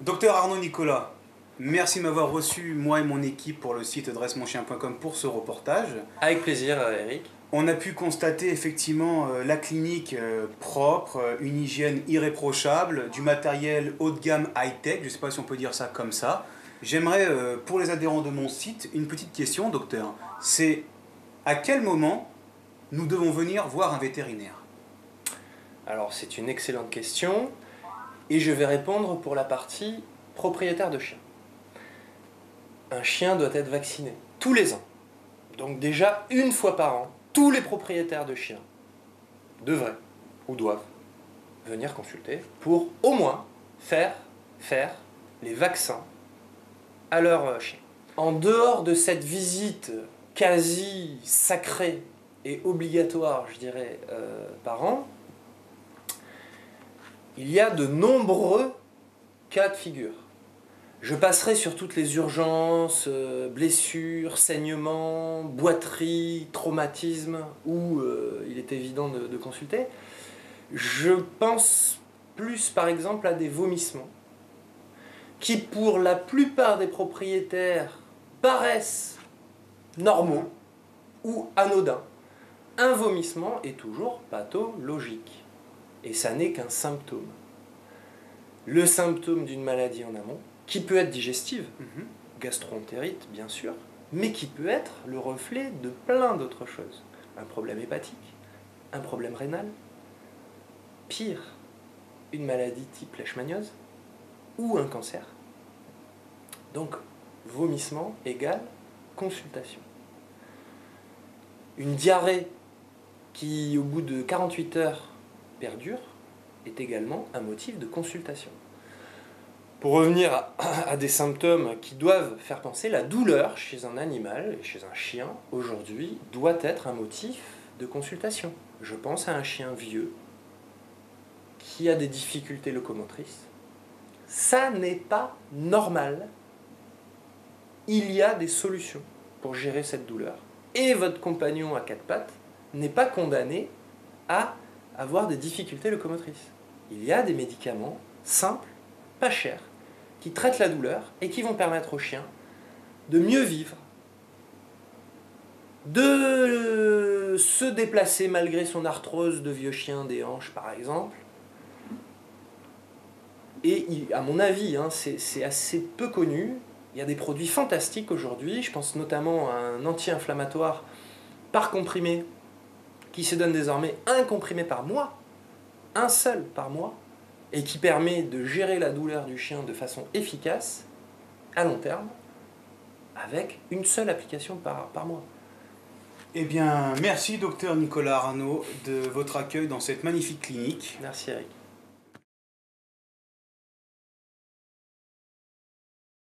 Docteur Arnaud Nicolas, merci de m'avoir reçu, moi et mon équipe, pour le site dressemonchien.com pour ce reportage. Avec plaisir, Eric. On a pu constater effectivement la clinique propre, une hygiène irréprochable, du matériel haut de gamme high-tech, je ne sais pas si on peut dire ça comme ça. J'aimerais, pour les adhérents de mon site, une petite question, docteur. C'est à quel moment nous devons venir voir un vétérinaire? Alors, c'est une excellente question, et je vais répondre pour la partie propriétaire de chien. Un chien doit être vacciné tous les ans. Donc déjà, une fois par an, tous les propriétaires de chiens devraient ou doivent venir consulter pour au moins faire les vaccins à leur chien. En dehors de cette visite quasi sacrée et obligatoire, je dirais, par an, il y a de nombreux cas de figure. Je passerai sur toutes les urgences, blessures, saignements, boiteries, traumatismes, où il est évident de consulter. Je pense plus par exemple à des vomissements, qui pour la plupart des propriétaires paraissent normaux ou anodins. Un vomissement est toujours pathologique, et ça n'est qu'un symptôme. Le symptôme d'une maladie en amont, qui peut être digestive, gastro-entérite bien sûr, mais qui peut être le reflet de plein d'autres choses. Un problème hépatique, un problème rénal, pire, une maladie type leishmaniose, ou un cancer. Donc, vomissement égale consultation. Une diarrhée qui, au bout de 48 heures, perdure, est également un motif de consultation. Pour revenir à des symptômes qui doivent faire penser, la douleur chez un animal, chez un chien, aujourd'hui, doit être un motif de consultation. Je pense à un chien vieux qui a des difficultés locomotrices. Ça n'est pas normal. Il y a des solutions pour gérer cette douleur. Et votre compagnon à quatre pattes n'est pas condamné à avoir des difficultés locomotrices. Il y a des médicaments simples, pas chers, qui traitent la douleur et qui vont permettre au chien de mieux vivre, de se déplacer malgré son arthrose de vieux chien des hanches par exemple. Et à mon avis, c'est assez peu connu. Il y a des produits fantastiques aujourd'hui. Je pense notamment à un anti-inflammatoire par comprimé qui se donne désormais un comprimé par mois, un seul par mois, et qui permet de gérer la douleur du chien de façon efficace, à long terme, avec une seule application par mois. Eh bien, merci docteur Nicolas Arnaud de votre accueil dans cette magnifique clinique. Merci Eric.